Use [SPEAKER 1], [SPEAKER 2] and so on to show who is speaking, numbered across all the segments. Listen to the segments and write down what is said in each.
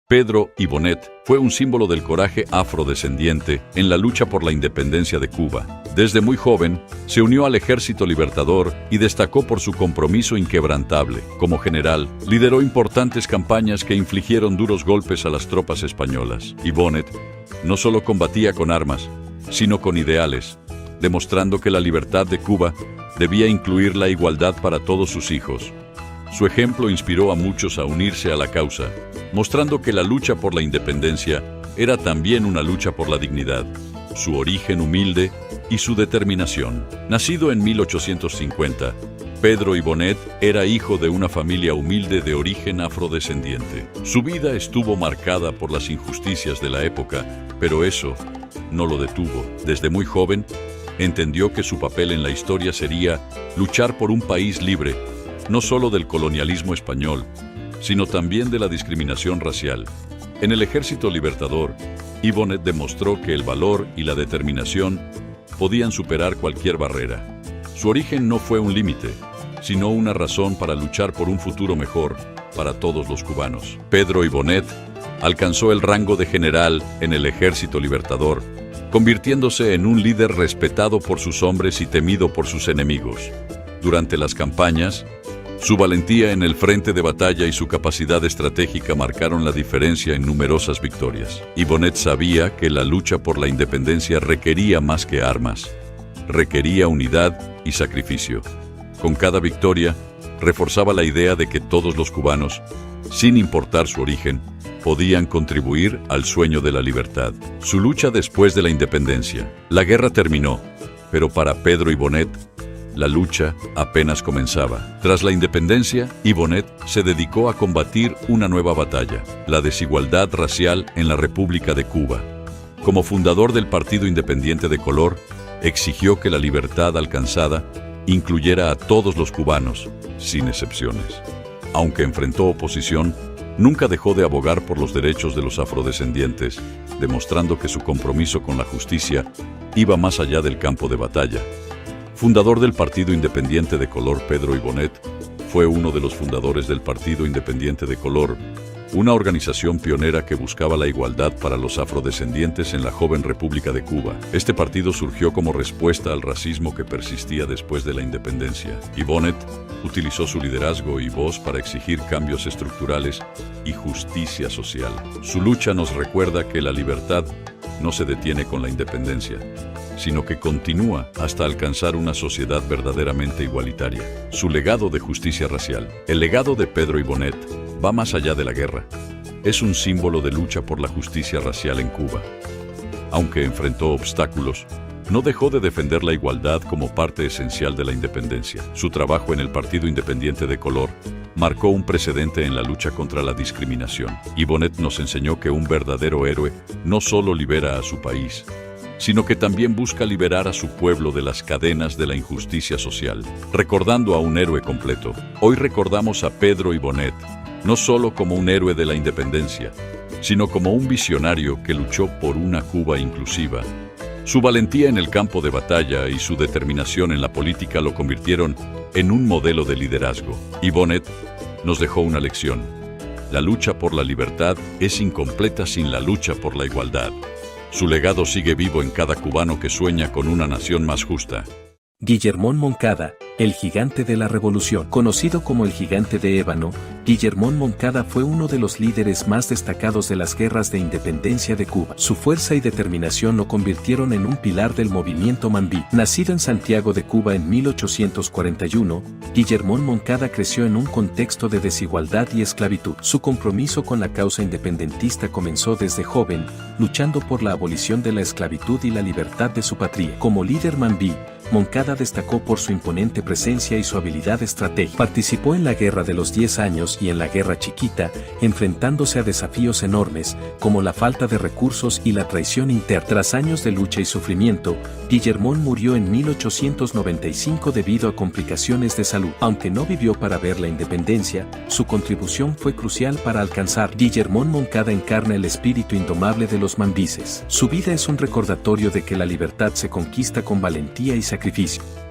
[SPEAKER 1] Pedro y Bonet fue un símbolo del coraje afrodescendiente en la lucha por la independencia de Cuba. Desde muy joven, se unió al Ejército Libertador y destacó por su compromiso inquebrantable. Como general, lideró importantes campañas que infligieron duros golpes a las tropas españolas. Y Bonet no solo combatía con armas, sino con ideales, demostrando que la libertad de Cuba debía incluir la igualdad para todos sus hijos. Su ejemplo inspiró a muchos a unirse a la causa, mostrando que la lucha por la independencia era también una lucha por la dignidad, su origen humilde y su determinación. Nacido en 1850, Pedro y Bonet era hijo de una familia humilde de origen afrodescendiente. Su vida estuvo marcada por las injusticias de la época, pero eso no lo detuvo. Desde muy joven, entendió que su papel en la historia sería luchar por un país libre, no solo del colonialismo español, sino también de la discriminación racial. En el Ejército Libertador, Bonet demostró que el valor y la determinación podían superar cualquier barrera. Su origen no fue un límite, sino una razón para luchar por un futuro mejor para todos los cubanos. Pedro y Bonet alcanzó el rango de general en el Ejército Libertador, convirtiéndose en un líder respetado por sus hombres y temido por sus enemigos. Durante las campañas, su valentía en el frente de batalla y su capacidad estratégica marcaron la diferencia en numerosas victorias. Y Bonet sabía que la lucha por la independencia requería más que armas, requería unidad y sacrificio. Con cada victoria, reforzaba la idea de que todos los cubanos, sin importar su origen, podían contribuir al sueño de la libertad. Su lucha después de la independencia. La guerra terminó, pero para Pedro y Bonet, la lucha apenas comenzaba. Tras la independencia, Bonet se dedicó a combatir una nueva batalla, la desigualdad racial en la República de Cuba. Como fundador del Partido Independiente de Color, exigió que la libertad alcanzada incluyera a todos los cubanos, sin excepciones. Aunque enfrentó oposición, nunca dejó de abogar por los derechos de los afrodescendientes, demostrando que su compromiso con la justicia iba más allá del campo de batalla. Fundador del Partido Independiente de Color, Pedro y Bonet fue uno de los fundadores del Partido Independiente de Color, una organización pionera que buscaba la igualdad para los afrodescendientes en la joven República de Cuba. Este partido surgió como respuesta al racismo que persistía después de la independencia, y Bonet utilizó su liderazgo y voz para exigir cambios estructurales y justicia social. Su lucha nos recuerda que la libertad no se detiene con la independencia, sino que continúa hasta alcanzar una sociedad verdaderamente igualitaria. Su legado de justicia racial. El legado de Pedro y Bonet va más allá de la guerra. Es un símbolo de lucha por la justicia racial en Cuba. Aunque enfrentó obstáculos, no dejó de defender la igualdad como parte esencial de la independencia. Su trabajo en el Partido Independiente de Color marcó un precedente en la lucha contra la discriminación. Y Bonet nos enseñó que un verdadero héroe no solo libera a su país, sino que también busca liberar a su pueblo de las cadenas de la injusticia social. Recordando a un héroe completo, hoy recordamos a Pedro y Bonet, no solo como un héroe de la independencia, sino como un visionario que luchó por una Cuba inclusiva. Su valentía en el campo de batalla y su determinación en la política lo convirtieron en un modelo de liderazgo. Y Bonet nos dejó una lección. La lucha por la libertad es incompleta sin la lucha por la igualdad. Su legado sigue vivo en cada cubano que sueña con una nación más justa.
[SPEAKER 2] Guillermón Moncada, el gigante de la revolución. Conocido como el gigante de ébano, Guillermón Moncada fue uno de los líderes más destacados de las guerras de independencia de Cuba. Su fuerza y determinación lo convirtieron en un pilar del movimiento Mambí. Nacido en Santiago de Cuba en 1841, Guillermón Moncada creció en un contexto de desigualdad y esclavitud. Su compromiso con la causa independentista comenzó desde joven, luchando por la abolición de la esclavitud y la libertad de su patria. Como líder Mambí, Moncada destacó por su imponente presencia y su habilidad estratégica. Participó en la Guerra de los 10 años y en la Guerra Chiquita, enfrentándose a desafíos enormes, como la falta de recursos y la traición interna. Tras años de lucha y sufrimiento, Guillermón murió en 1895 debido a complicaciones de salud. Aunque no vivió para ver la independencia, su contribución fue crucial para alcanzar. Guillermón Moncada encarna el espíritu indomable de los mambises. Su vida es un recordatorio de que la libertad se conquista con valentía y sacrificio.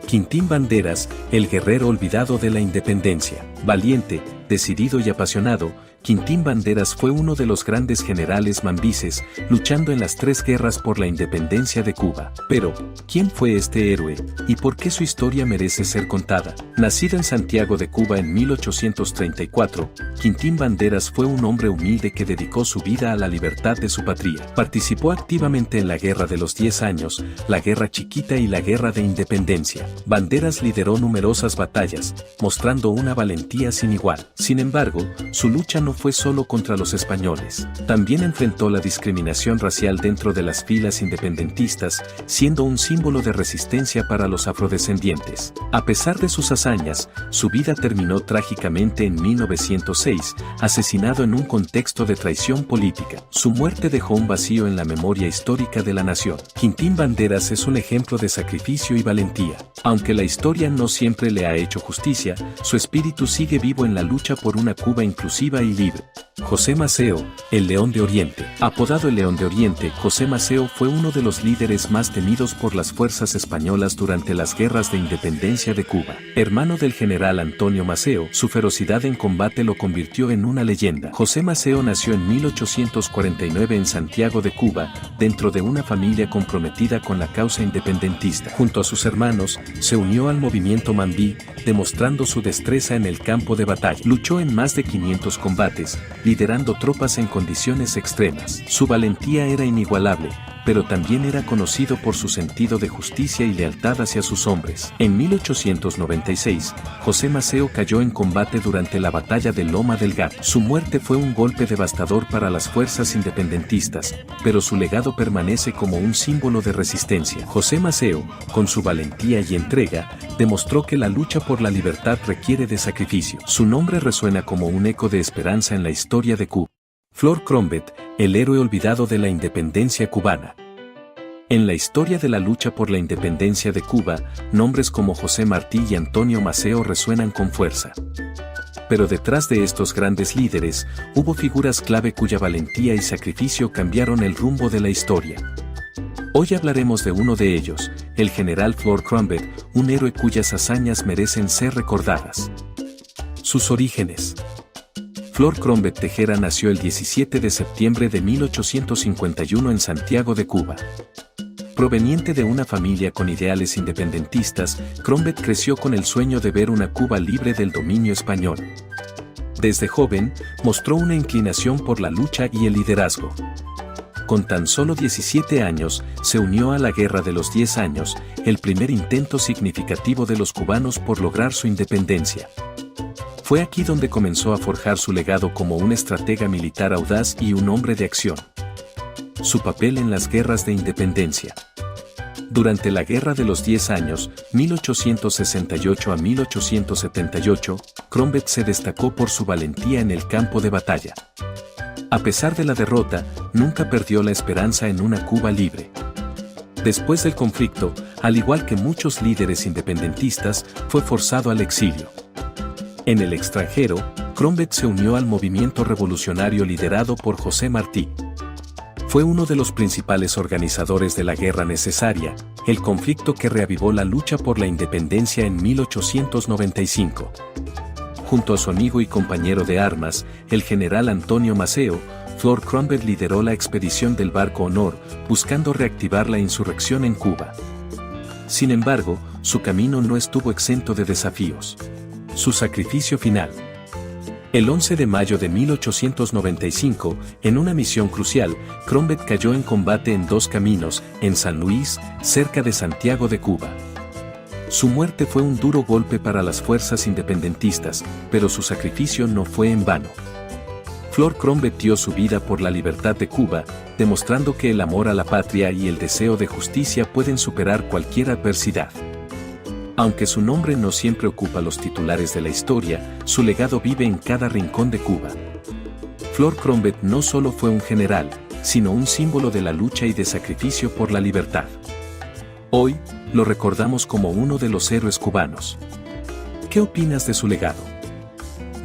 [SPEAKER 2] Quintín Banderas, el guerrero olvidado de la independencia. Valiente, decidido y apasionado, Quintín Banderas fue uno de los grandes generales mambises, luchando en las 3 guerras por la independencia de Cuba. Pero, ¿quién fue este héroe? ¿Y por qué su historia merece ser contada? Nacido en Santiago de Cuba en 1834, Quintín Banderas fue un hombre humilde que dedicó su vida a la libertad de su patria. Participó activamente en la Guerra de los 10 años, la Guerra Chiquita y la Guerra de Independencia. Banderas lideró numerosas batallas, mostrando una valentía sin igual. Sin embargo, su lucha no fue solo contra los españoles. También enfrentó la discriminación racial dentro de las filas independentistas, siendo un símbolo de resistencia para los afrodescendientes. A pesar de sus hazañas, su vida terminó trágicamente en 1906, asesinado en un contexto de traición política. Su muerte dejó un vacío en la memoria histórica de la nación. Quintín Banderas es un ejemplo de sacrificio y valentía. Aunque la historia no siempre le ha hecho justicia, su espíritu sigue vivo en la lucha por una Cuba inclusiva y libre. José Maceo, el León de Oriente. Apodado el León de Oriente, José Maceo fue uno de los líderes más temidos por las fuerzas españolas durante las guerras de independencia de Cuba. Hermano del general Antonio Maceo, su ferocidad en combate lo convirtió en una leyenda. José Maceo nació en 1849 en Santiago de Cuba, dentro de una familia comprometida con la causa independentista. Junto a sus hermanos, se unió al movimiento mambí, demostrando su destreza en el campo de batalla. Luchó en más de 500 combates, liderando tropas en condiciones extremas. Su valentía era inigualable, pero también era conocido por su sentido de justicia y lealtad hacia sus hombres. En 1896, José Maceo cayó en combate durante la batalla de Loma del Gato. Su muerte fue un golpe devastador para las fuerzas independentistas, pero su legado permanece como un símbolo de resistencia. José Maceo, con su valentía y entrega, demostró que la lucha por la libertad requiere de sacrificio. Su nombre resuena como un eco de esperanza en la historia de Cuba. Flor Crombet, el héroe olvidado de la independencia cubana. En la historia de la lucha por la independencia de Cuba, nombres como José Martí y Antonio Maceo resuenan con fuerza. Pero detrás de estos grandes líderes, hubo figuras clave cuya valentía y sacrificio cambiaron el rumbo de la historia. Hoy hablaremos de uno de ellos, el general Flor Crombet, un héroe cuyas hazañas merecen ser recordadas. Sus orígenes. Flor Crombet Tejera nació el 17 de septiembre de 1851 en Santiago de Cuba. Proveniente de una familia con ideales independentistas, Crombet creció con el sueño de ver una Cuba libre del dominio español. Desde joven, mostró una inclinación por la lucha y el liderazgo. Con tan solo 17 años, se unió a la Guerra de los 10 años, el primer intento significativo de los cubanos por lograr su independencia. Fue aquí donde comenzó a forjar su legado como un estratega militar audaz y un hombre de acción. Su papel en las guerras de independencia. Durante la Guerra de los 10 años, 1868 a 1878, Crombet se destacó por su valentía en el campo de batalla. A pesar de la derrota, nunca perdió la esperanza en una Cuba libre. Después del conflicto, al igual que muchos líderes independentistas, fue forzado al exilio. En el extranjero, Crombet se unió al movimiento revolucionario liderado por José Martí. Fue uno de los principales organizadores de la Guerra Necesaria, el conflicto que reavivó la lucha por la independencia en 1895. Junto a su amigo y compañero de armas, el general Antonio Maceo, Flor Crombet lideró la expedición del Barco Honor, buscando reactivar la insurrección en Cuba. Sin embargo, su camino no estuvo exento de desafíos. Su sacrificio final. El 11 de mayo de 1895, en una misión crucial, Crombet cayó en combate en Dos Caminos, en San Luis, cerca de Santiago de Cuba. Su muerte fue un duro golpe para las fuerzas independentistas, pero su sacrificio no fue en vano. Flor Crombet dio su vida por la libertad de Cuba, demostrando que el amor a la patria y el deseo de justicia pueden superar cualquier adversidad. Aunque su nombre no siempre ocupa los titulares de la historia, su legado vive en cada rincón de Cuba. Flor Crombet no solo fue un general, sino un símbolo de la lucha y de sacrificio por la libertad. Hoy, lo recordamos como uno de los héroes cubanos. ¿Qué opinas de su legado?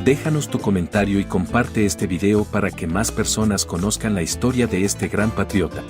[SPEAKER 2] Déjanos tu comentario y comparte este video para que más personas conozcan la historia de este gran patriota.